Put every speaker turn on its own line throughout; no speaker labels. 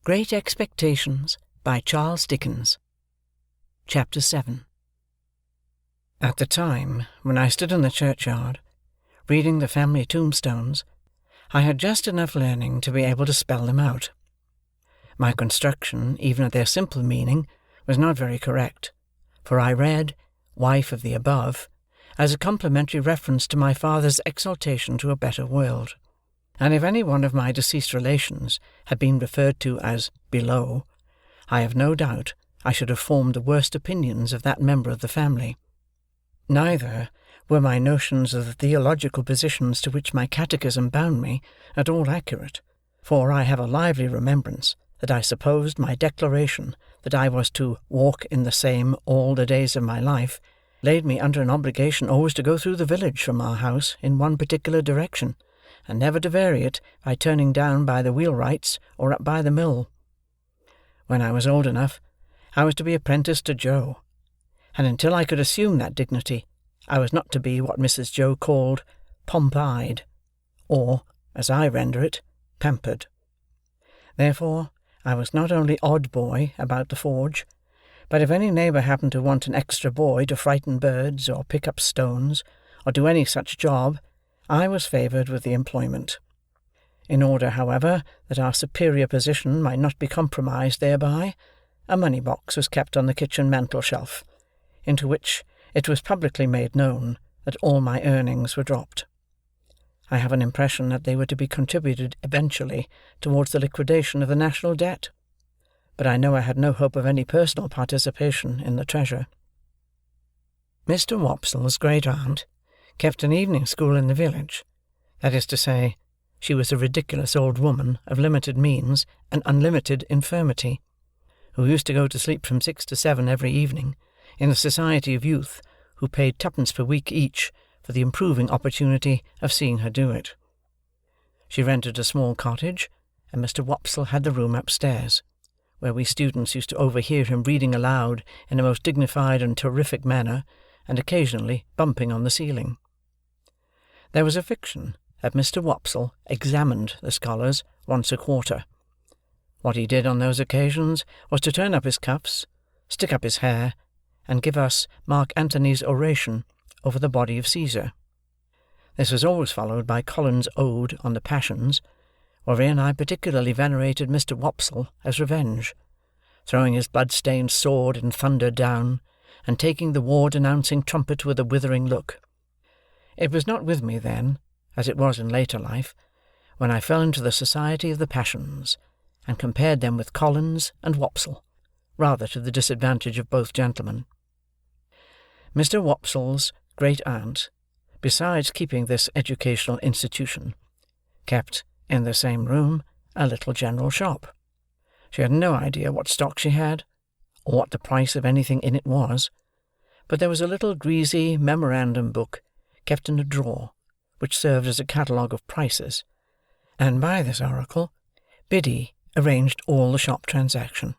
Great Expectations by Charles Dickens. Chapter 7. At the time when I stood in the churchyard, reading the family tombstones, I had just enough learning to be able to spell them out. My construction, even of their simple meaning, was not very correct, for I read "wife of the above" as a complimentary reference to my father's exaltation to a better world. And if any one of my deceased relations had been referred to as below, I have no doubt I should have formed the worst opinions of that member of the family. Neither were my notions of the theological positions to which my catechism bound me at all accurate, for I have a lively remembrance that I supposed my declaration that I was to walk in the same all the days of my life laid me under an obligation always to go through the village from our house in one particular direction, and never to vary it by turning down by the wheelwrights or up by the mill. When I was old enough, I was to be apprenticed to Joe, and until I could assume that dignity, I was not to be what Mrs. Joe called pomp-eyed, or, as I render it, pampered. Therefore, I was not only odd boy about the forge, but if any neighbour happened to want an extra boy to frighten birds, or pick up stones, or do any such job, I was favoured with the employment. In order, however, that our superior position might not be compromised thereby, a money-box was kept on the kitchen mantel-shelf, into which it was publicly made known that all my earnings were dropped. I have an impression that they were to be contributed eventually towards the liquidation of the national debt, but I know I had no hope of any personal participation in the treasure. Mr. Wopsle's great-aunt kept an evening school in the village. That is to say, she was a ridiculous old woman of limited means and unlimited infirmity, who used to go to sleep from 6 to 7 every evening, in the society of youth who paid 2pence per week each for the improving opportunity of seeing her do it. She rented a small cottage, and Mr. Wopsle had the room upstairs, where we students used to overhear him reading aloud in a most dignified and terrific manner, and occasionally bumping on the ceiling. There was a fiction that Mr. Wopsle examined the scholars once a quarter. What he did on those occasions was to turn up his cuffs, stick up his hair, and give us Mark Antony's oration over the body of Caesar. This was always followed by Collins's ode on the Passions, wherein I particularly venerated Mr. Wopsle as revenge, throwing his blood-stained sword in thunder down, and taking the war-denouncing trumpet with a withering look. It was not with me then, as it was in later life, when I fell into the society of the Passions, and compared them with Collins and Wopsle, rather to the disadvantage of both gentlemen. Mr. Wopsle's great-aunt, besides keeping this educational institution, kept, in the same room, a little general shop. She had no idea what stock she had, or what the price of anything in it was, but there was a little greasy memorandum book kept in a drawer, which served as a catalogue of prices, and by this oracle Biddy arranged all the shop transaction.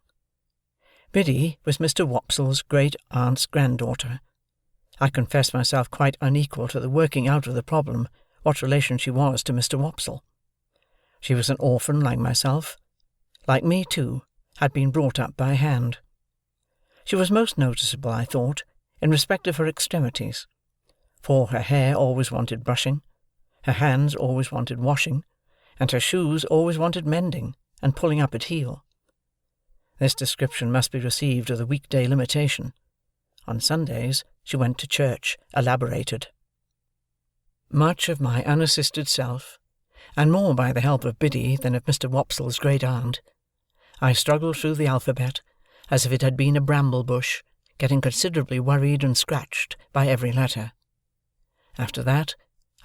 Biddy was Mr. Wopsle's great-aunt's granddaughter. I confess myself quite unequal to the working out of the problem what relation she was to Mr. Wopsle. She was an orphan like myself. Like me, too, had been brought up by hand. She was most noticeable, I thought, in respect of her extremities, for her hair always wanted brushing, her hands always wanted washing, and her shoes always wanted mending and pulling up at heel. This description must be received with a weekday limitation. On Sundays she went to church elaborated. Much of my unassisted self, and more by the help of Biddy than of Mr. Wopsle's great-aunt, I struggled through the alphabet as if it had been a bramble-bush, getting considerably worried and scratched by every letter. After that,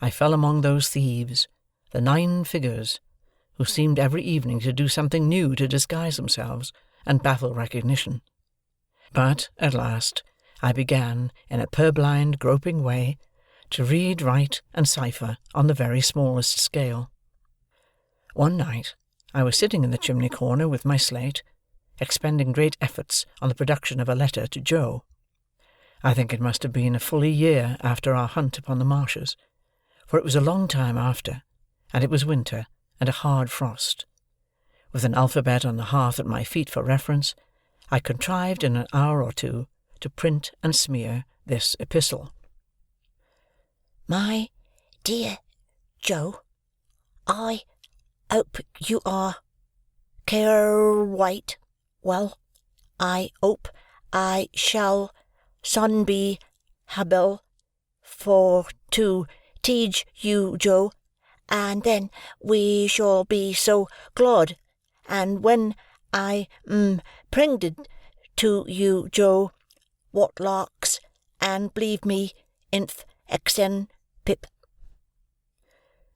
I fell among those thieves, the 9 figures, who seemed every evening to do something new to disguise themselves and baffle recognition. But, at last, I began, in a purblind, groping way, to read, write, and cipher on the very smallest scale. One night, I was sitting in the chimney-corner with my slate, expending great efforts on the production of a letter to Joe. I think it must have been a fully year after our hunt upon the marshes, for it was a long time after, and it was winter and a hard frost, with an alphabet on the hearth at my feet for reference, I contrived in an hour or two to print and smear this epistle.
My dear Joe, I hope you are quite well. I hope I shall soon be able for to teach you, Joe, and then we shall be so glad. And when I pregnant to you, Joe, what larks, and believe me, inf exen Pip.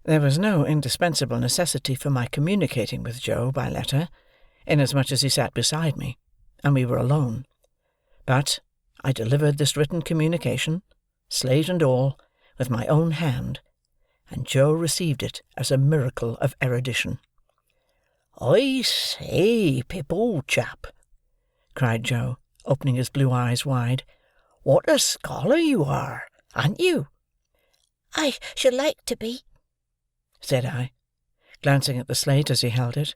There was no indispensable necessity for my communicating with Joe by letter, inasmuch as he sat beside me, and we were alone. But I delivered this written communication, slate and all, with my own hand, and Joe received it as a miracle of erudition.
"I say, Pip, old chap," cried Joe, opening his blue eyes wide, "what a scholar you are, aren't you?"
"I should like to be,"
said I, glancing at the slate as he held it,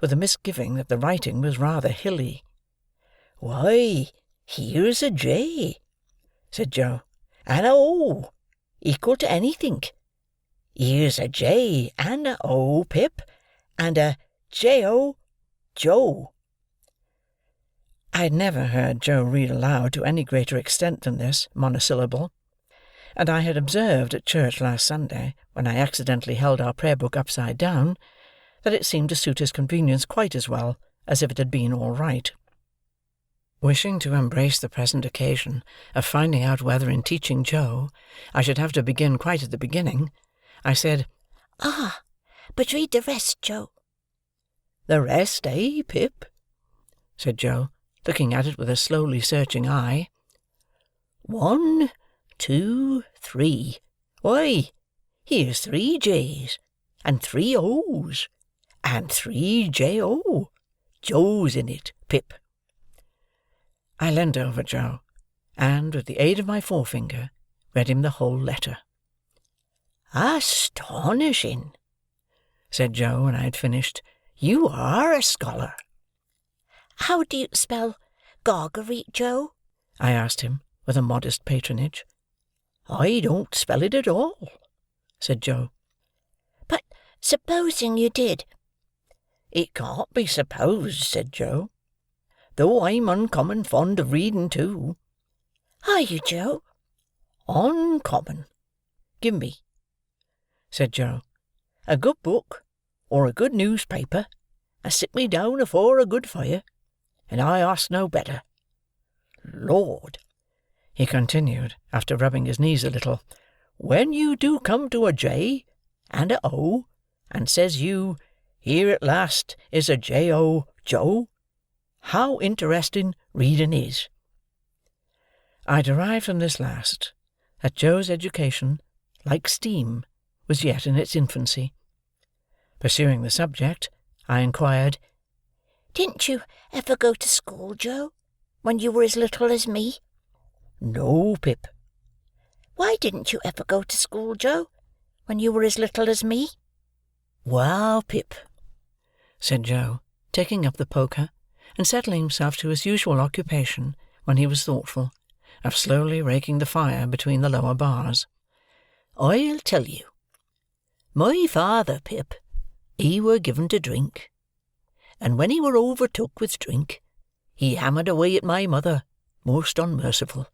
with a misgiving that the writing was rather hilly.
"Why, here's a J," said Joe, "and a O, equal to anythink. Here's a J and a O, Pip, and a J-O, Joe."
I had never heard Joe read aloud to any greater extent than this monosyllable, and I had observed at church last Sunday, when I accidentally held our prayer-book upside down, that it seemed to suit his convenience quite as well as if it had been all right. Wishing to embrace the present occasion of finding out whether in teaching Joe I should have to begin quite at the beginning, I said,
but read the rest, Joe."
"The rest, eh, Pip?"
said Joe, looking at it with a slowly searching eye.
1, 2, 3. Why, here's 3 J's, and 3 O's, and 3 J-O. Joe's in it, Pip."
I leaned over Joe, and, with the aid of my forefinger, read him the whole letter.
"Astonishing,"
said Joe, when I had finished.
"You are a scholar."
"How do you spell Gargery, Joe?"
I asked him, with a modest patronage.
"I don't spell it at all," said Joe.
"But supposing you did?"
"It can't be supposed," said Joe, "though I'm uncommon fond of reading too."
"Are you, Joe?"
"Uncommon. Give me," said Joe, "a good book, or a good newspaper, and sit me down afore a good fire, and I ask no better. Lord," he continued, after rubbing his knees a little, "when you do come to a J and a O, and says you, 'Here at last is a J-O, Joe,' how interesting reading is."
I derived from this last that Joe's education, like steam, was yet in its infancy. Pursuing the subject, I inquired,
"Didn't you ever go to school, Joe, when you were as little as me?"
"No, Pip."
"Why didn't you ever go to school, Joe, when you were as little as me?"
"Well, Pip,"
said Joe, taking up the poker, and settling himself to his usual occupation, when he was thoughtful, of slowly raking the fire between the lower bars.
"I'll tell you. My father, Pip, he were given to drink, and when he were overtook with drink, he hammered away at my mother, most unmerciful.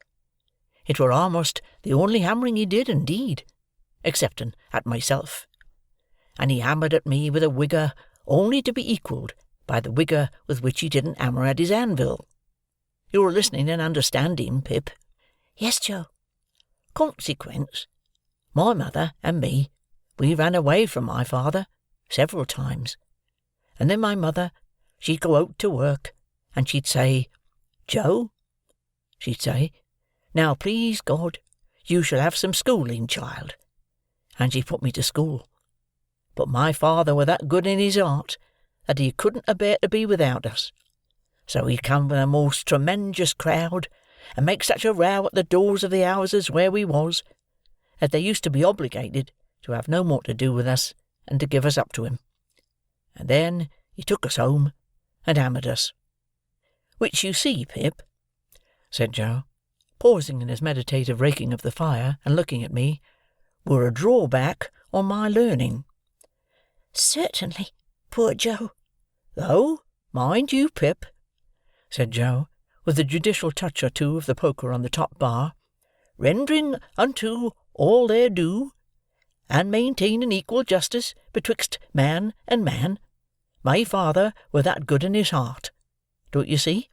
It were almost the only hammering he did, indeed, excepting at myself, and he hammered at me with a wigour only to be equalled by the wigour with which he didn't hammer at his anvil. You're listening and understanding, Pip?"
"Yes, Joe."
"Consequence, my mother and me, we ran away from my father several times, and then my mother, she'd go out to work, and she'd say, 'Joe,' she'd say, 'now, please God, you shall have some schooling, child,' and she put me to school. But my father were that good in his heart that he couldn't abear to be without us, so he'd come with a most tremenjous crowd, and make such a row at the doors of the houses where we was, that they used to be obligated to have no more to do with us, and to give us up to him. And then he took us home, and hammered us. Which you see, Pip," said Joe, pausing in his meditative raking of the fire, and looking at me, "were a drawback on my learning."
"Certainly, poor Joe."
"Though, mind you, Pip," said Joe, with a judicial touch or two of the poker on the top bar, "rendering unto all their due, and maintaining equal justice betwixt man and man, my father were that good in his heart. Don't you see?"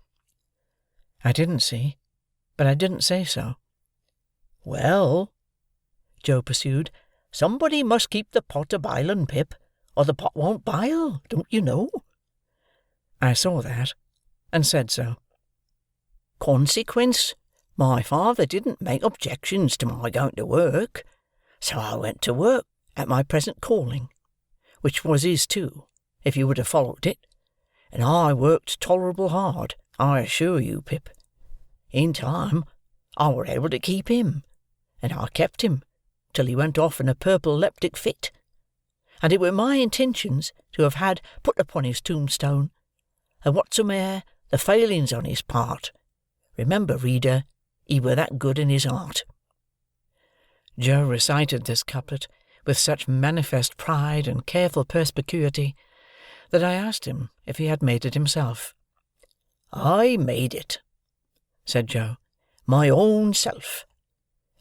I didn't see, but I didn't say so.
"Well," Joe pursued, "somebody must keep the pot a-biling, Pip, or the pot won't bile, don't you know?"
I saw that, and said so.
"Consequence, my father didn't make objections to my going to work, so I went to work at my present calling, which was his too, if you would have followed it, and I worked tolerable hard, I assure you, Pip. In time, I were able to keep him, and I kept him till he went off in a purple-leptic fit, and it were my intentions to have had put upon his tombstone, and whatsome'er the failings on his part, remember, reader, he were that good in his heart."
Joe recited this couplet with such manifest pride and careful perspicuity, that I asked him if he had made it himself.
"I made it," said Joe, "my own self.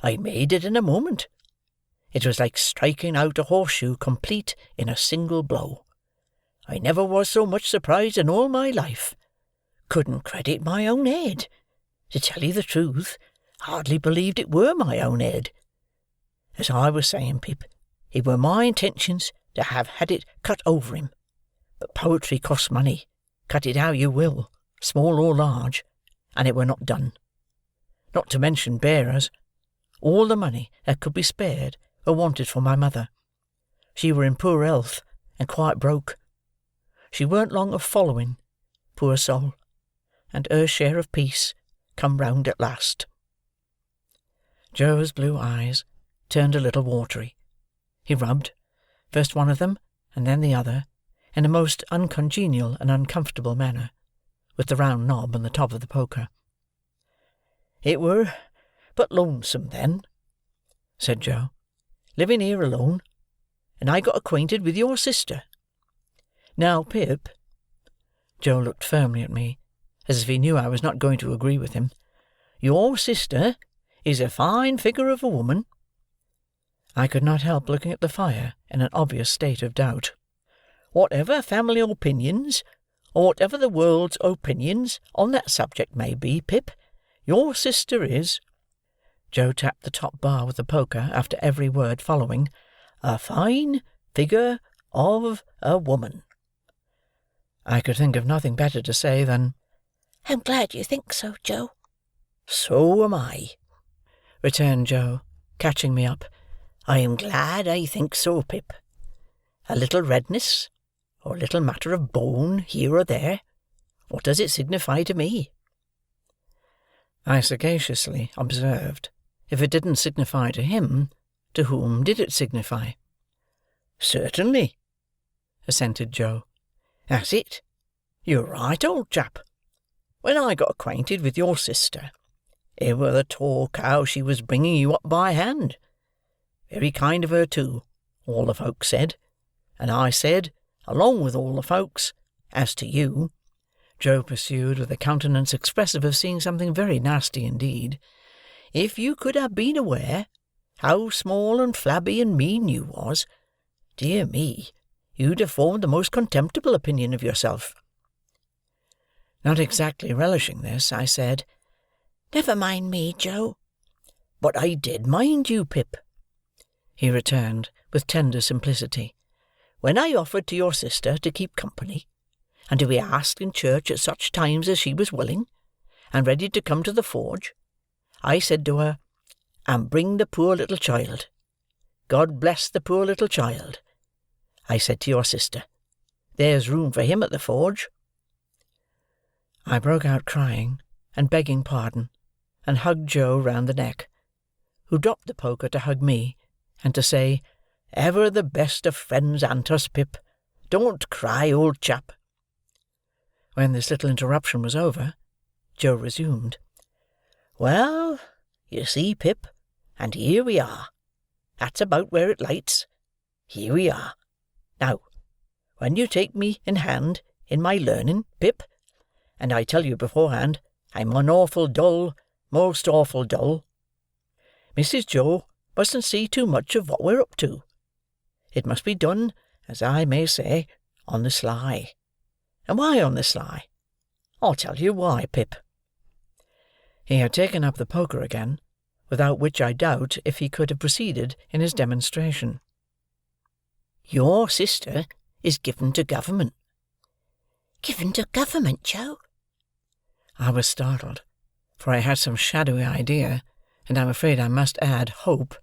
I made it in a moment. It was like striking out a horseshoe complete in a single blow. I never was so much surprised in all my life. Couldn't credit my own head. To tell you the truth, hardly believed it were my own head. As I was saying, Pip, it were my intentions to have had it cut over him, but poetry costs money, cut it how you will, small or large, and it were not done. Not to mention bearers. All the money that could be spared were wanted for my mother. She were in poor health, and quite broke. She weren't long of following, poor soul, and her share of peace come round at last."
Joe's blue eyes turned a little watery. He rubbed, first one of them, and then the other, in a most uncongenial and uncomfortable manner, with the round knob on the top of the poker.
"It were but lonesome then," said Joe, "living here alone, and I got acquainted with your sister. Now, Pip," Joe looked firmly at me, as if he knew I was not going to agree with him, "your sister is a fine figure of a woman."
I could not help looking at the fire in an obvious state of doubt.
"Whatever family opinions, or whatever the world's opinions on that subject may be, Pip, your sister is," Joe tapped the top bar with the poker after every word following, "a fine figure of a woman."
I could think of nothing better to say than,
"I'm glad you think so, Joe."
"So am I,"
returned Joe, catching me up.
"I am glad I think so, Pip. A little redness, or a little matter of bone here or there, what does it signify to me?"
I sagaciously observed, if it didn't signify to him, to whom did it signify?
"Certainly,"
assented Joe.
"That's it. You're right, old chap. When I got acquainted with your sister, it were the talk how she was bringing you up by hand. Very kind of her too, all the folks said, and I said, along with all the folks, as to you,"
Joe pursued, with a countenance expressive of seeing something very nasty indeed,
"if you could have been aware how small and flabby and mean you was, dear me, you'd have formed the most contemptible opinion of yourself."
Not exactly relishing this, I said,
"Never mind me, Joe."
"But I did mind you, Pip," he returned, with tender simplicity. "When I offered to your sister to keep company, and to be asked in church at such times as she was willing, and ready to come to the forge, I said to her, 'And bring the poor little child. God bless the poor little child,' I said to your sister. 'There's room for him at the forge.'"
I broke out crying, and begging pardon, and hugged Joe round the neck, who dropped the poker to hug me, and to say, "Ever the best of friends, Antus, Pip. Don't cry, old chap. When this little interruption was over, Joe resumed.
"Well, you see, Pip, and here we are. That's about where it lights. Here we are. Now, when you take me in hand in my learning, Pip, and I tell you beforehand, I'm an awful dull, most awful dull, Mrs. Joe mustn't see too much of what we're up to. It must be done, as I may say, on the sly. And why on the sly? I'll tell you why, Pip."
He had taken up the poker again, without which I doubt if he could have proceeded in his demonstration.
"Your sister is given to government."
Given to government, Joe?
I was startled, for I had some shadowy idea, and I'm afraid I must add hope,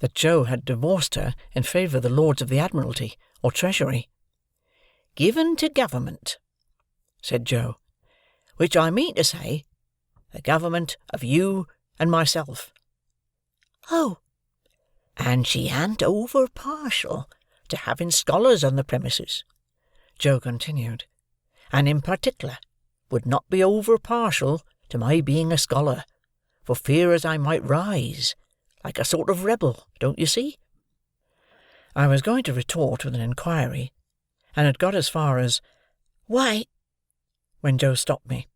that Joe had divorced her in favour of the Lords of the Admiralty or Treasury.
"Given to government," said Joe, "which I mean to say, the government of you and myself."
Oh,
"And she an't over partial to having scholars on the premises," Joe continued, "and in particular would not be over partial to my being a scholar, for fear as I might rise, like a sort of rebel, don't you see?"
I was going to retort with an inquiry, and had got as far as
why,
when Joe stopped me.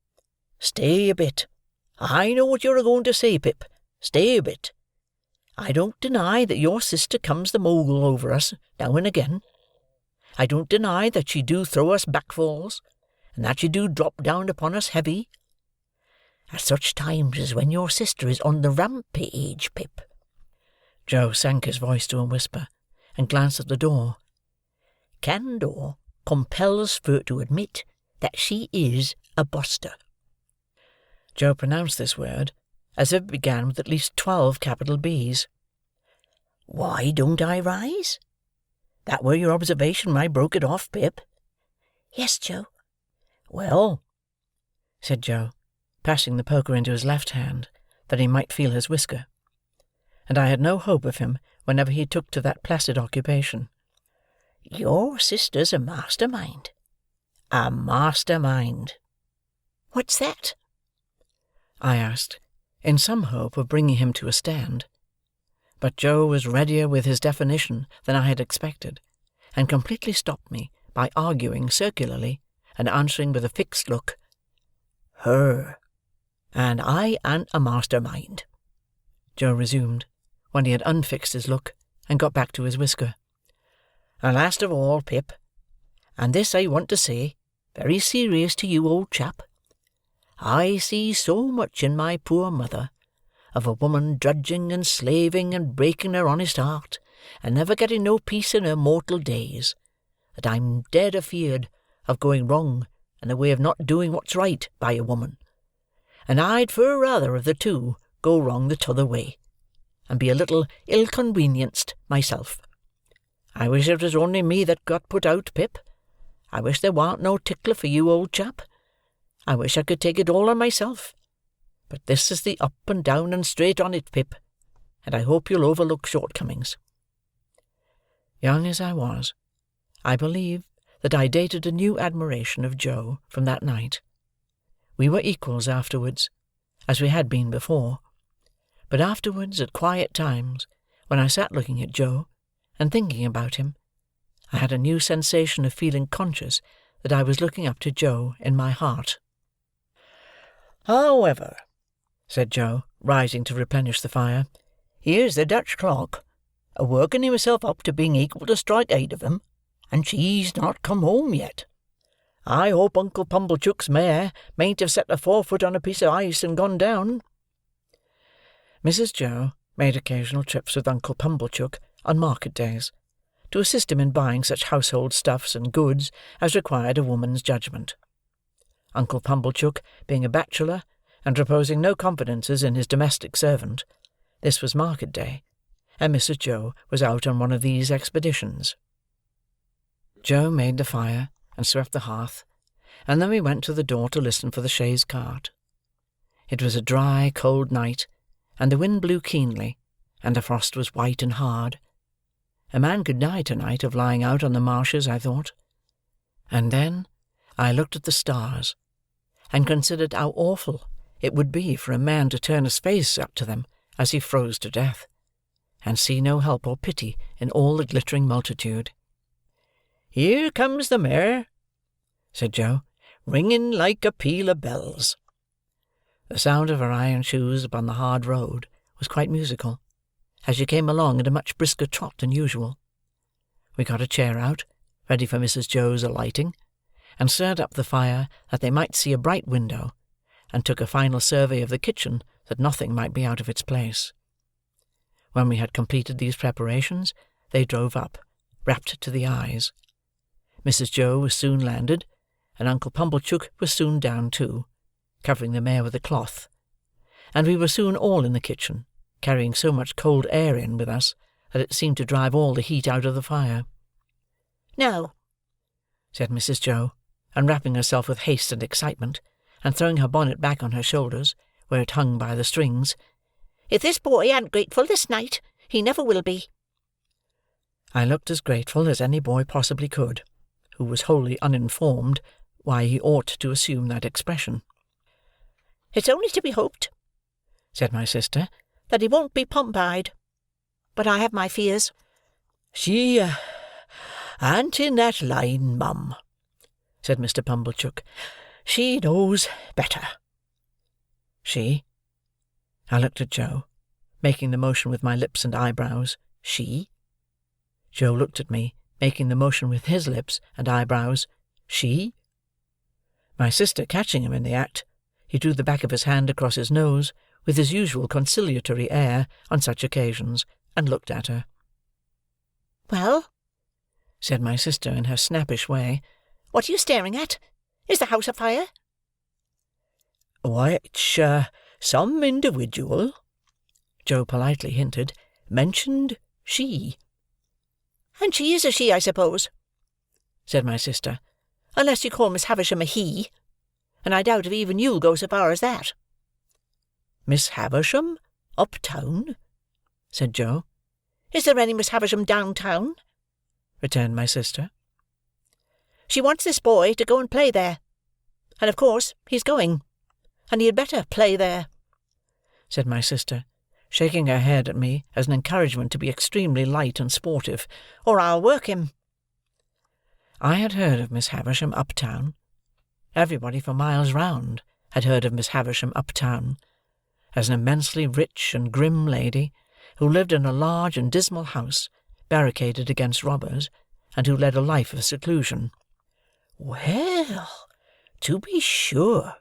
"Stay a bit. I know what you're a-going to say, Pip. Stay a bit. I don't deny that your sister comes the mogul over us now and again. I don't deny that she do throw us backfalls, and that she do drop down upon us heavy. At such times as when your sister is on the rampage, Pip."
Joe sank his voice to a whisper, and glanced at the door.
"Candour compels her to admit that she is a buster."
Joe pronounced this word as if it began with at least 12 capital B's.
"Why don't I rise? That were your observation when I broke it off, Pip?"
yes, Joe.
"Well,"
said Joe, passing the poker into his left hand, that he might feel his whisker. And I had no hope of him whenever he took to that placid occupation.
"Your sister's a master-mind. A master-mind."
What's that?
I asked, in some hope of bringing him to a stand. But Joe was readier with his definition than I had expected, and completely stopped me by arguing circularly, and answering with a fixed look,
"Her. And I an't a master-mind,"
Joe resumed, when he had unfixed his look, and got back to his whisker.
"And last of all, Pip, and this I want to say, very serious to you, old chap, I see so much in my poor mother, of a woman drudging and slaving and breaking her honest heart, and never getting no peace in her mortal days, that I'm dead afeard of going wrong in the way of not doing what's right by a woman, and I'd fur rather of the two go wrong the t'other way, and be a little ill-convenienced myself. I wish it was only me that got put out, Pip. I wish there warn't no tickler for you, old chap. I wish I could take it all on myself. But this is the up and down and straight on it, Pip, and I hope you'll overlook shortcomings."
Young as I was, I believe that I dated a new admiration of Joe from that night. We were equals afterwards, as we had been before, but afterwards, at quiet times, when I sat looking at Joe, and thinking about him, I had a new sensation of feeling conscious that I was looking up to Joe in my heart.
"However,"
said Joe, rising to replenish the fire,
"here's the Dutch clock, a-working himself up to being equal to strike 8 of 'em, and she's not come home yet. I hope Uncle Pumblechook's mare mayn't have set her forefoot on a piece of ice and gone down."
Mrs. Joe made occasional trips with Uncle Pumblechook on market days, to assist him in buying such household stuffs and goods as required a woman's judgment. Uncle Pumblechook being a bachelor, and reposing no confidences in his domestic servant, this was market day, and Mrs. Joe was out on one of these expeditions. Joe made the fire, and swept the hearth, and then we went to the door to listen for the chaise cart. It was a dry, cold night, and the wind blew keenly, and the frost was white and hard. A man could die to-night of lying out on the marshes, I thought. And then I looked at the stars, and considered how awful it would be for a man to turn his face up to them as he froze to death, and see no help or pity in all the glittering multitude. "Here comes the mare," said Joe, "ringing like a peal of bells." The sound of her iron shoes upon the hard road was quite musical, as she came along at a much brisker trot than usual. We got a chair out, ready for Mrs. Joe's alighting, and stirred up the fire that they might see a bright window, and took a final survey of the kitchen that nothing might be out of its place. When we had completed these preparations, they drove up, wrapped to the eyes. Mrs. Joe was soon landed, and Uncle Pumblechook was soon down too, covering the mare with a cloth, and we were soon all in the kitchen, carrying so much cold air in with us that it seemed to drive all the heat out of the fire.
"Now,"
said Mrs. Joe, unwrapping herself with haste and excitement, and throwing her bonnet back on her shoulders, where it hung by the strings,
"if this boy an't grateful this night, he never will be."
I looked as grateful as any boy possibly could, who was wholly uninformed why he ought to assume that expression.
"It's only to be hoped,"
said my sister,
"that he won't be pomp-eyed, but I have my fears."
"She an't in that line, mum," said Mr. Pumblechook. "She knows better."
"She?" I looked at Joe, making the motion with my lips and eyebrows. "She?" Joe looked at me, making the motion with his lips and eyebrows. "She?" My sister catching him in the act, he drew the back of his hand across his nose, with his usual conciliatory air on such occasions, and looked at her.
"Well,"
said my sister in her snappish way,
"what are you staring at? Is the house afire?"
"Which, some individual," Joe politely hinted, "mentioned she."
"And she is a she, I suppose,"
said my sister.
"unless you call Miss Havisham a he, and I doubt if even you'll go so far as that."
"Miss Havisham? Uptown?"
said Joe.
"Is there any Miss Havisham downtown?"
returned my sister.
"She wants this boy to go and play there, and of course he's going, and he had better play there,"
said my sister, shaking her head at me as an encouragement to be extremely light and sportive,
"or I'll work him."
I had heard of Miss Havisham uptown. Everybody for miles round had heard of Miss Havisham uptown, as an immensely rich and grim lady, who lived in a large and dismal house, barricaded against robbers, and who led a life of seclusion.
"Well, to be sure,"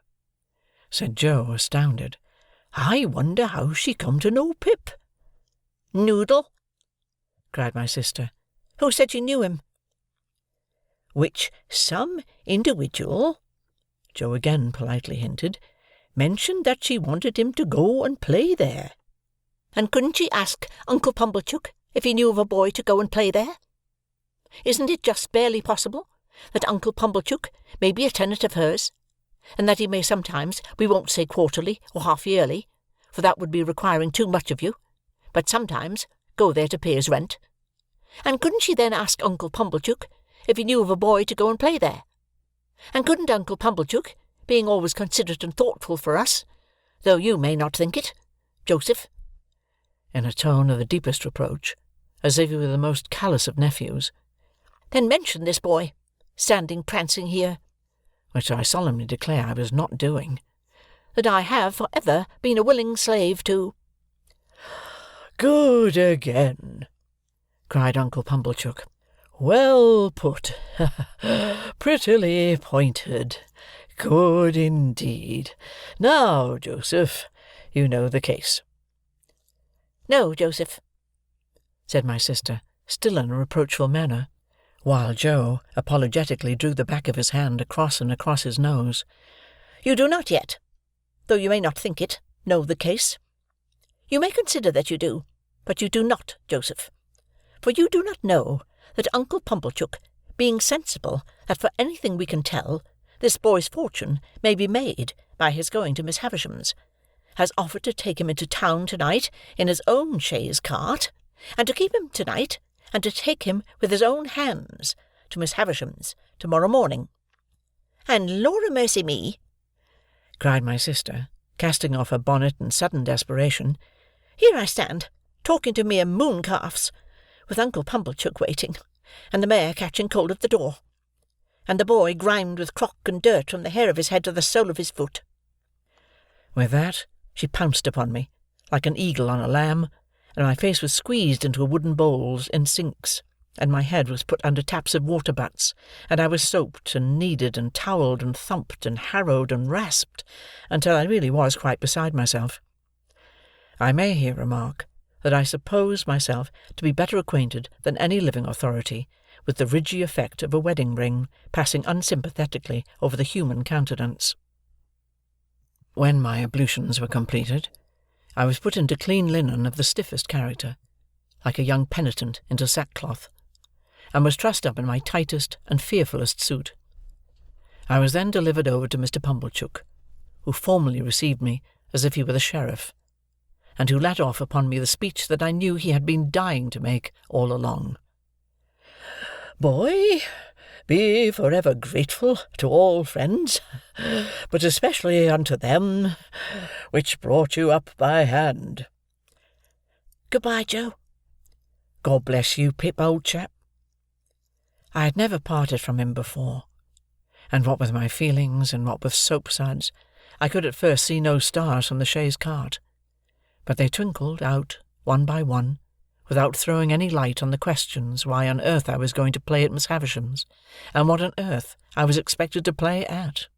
said Joe, astounded. "I wonder how she come to know Pip."
"Noodle!"
cried my sister.
"Who said she knew him?"
"Which some individual," Joe again politely hinted, "mentioned that she wanted him to go and play there."
"And couldn't she ask Uncle Pumblechook if he knew of a boy to go and play there? Isn't it just barely possible that Uncle Pumblechook may be a tenant of hers, and that he may sometimes, we won't say quarterly or half-yearly, for that would be requiring too much of you, but sometimes go there to pay his rent? And couldn't she then ask Uncle Pumblechook if he knew of a boy to go and play there? And couldn't Uncle Pumblechook, being always considerate and thoughtful for us, though you may not think it, Joseph,"
in a tone of the deepest reproach, as if he were the most callous of nephews,
"then mention this boy, standing prancing here,"
which I solemnly declare I was not doing,
"that I have for ever been a willing slave to—"
"Good again!"
cried Uncle Pumblechook.
"Well put. Prettily pointed. Good indeed. Now, Joseph, you know the case."
"No, Joseph,"
said my sister, still in a reproachful manner, while Joe apologetically drew the back of his hand across and across his nose.
"You do not yet, though you may not think it, know the case. You may consider that you do, but you do not, Joseph. For you do not know that Uncle Pumblechook, being sensible that for anything we can tell, this boy's fortune may be made by his going to Miss Havisham's, has offered to take him into town to-night in his own chaise cart, and to keep him to-night, and to take him with his own hands to Miss Havisham's to-morrow morning. And Laura mercy me,"
cried my sister, casting off her bonnet in sudden desperation,
"here I stand, talking to mere mooncalves, with Uncle Pumblechook waiting, and the mare catching cold at the door, and the boy grimed with crock and dirt from the hair of his head to the sole of his foot."
With that, she pounced upon me, like an eagle on a lamb, and my face was squeezed into wooden bowls in sinks, and my head was put under taps of water butts, and I was soaped, and kneaded, and towelled, and thumped, and harrowed, and rasped, until I really was quite beside myself. I may here remark that I suppose myself to be better acquainted than any living authority with the ridgy effect of a wedding ring passing unsympathetically over the human countenance. When my ablutions were completed, I was put into clean linen of the stiffest character, like a young penitent into sackcloth, and was trussed up in my tightest and fearfullest suit. I was then delivered over to Mr. Pumblechook, who formally received me as if he were the sheriff, and who let off upon me the speech that I knew he had been dying to make all along. "Boy, be for ever grateful to all friends, but especially unto them which brought you up by hand."
"Good-bye, Joe."
"God bless you, Pip, old chap." I had never parted from him before, and what with my feelings and what with soap-suds, I could at first see no stars from the chaise cart, but they twinkled out one by one, without throwing any light on the questions why on earth I was going to play at Miss Havisham's, and what on earth I was expected to play at.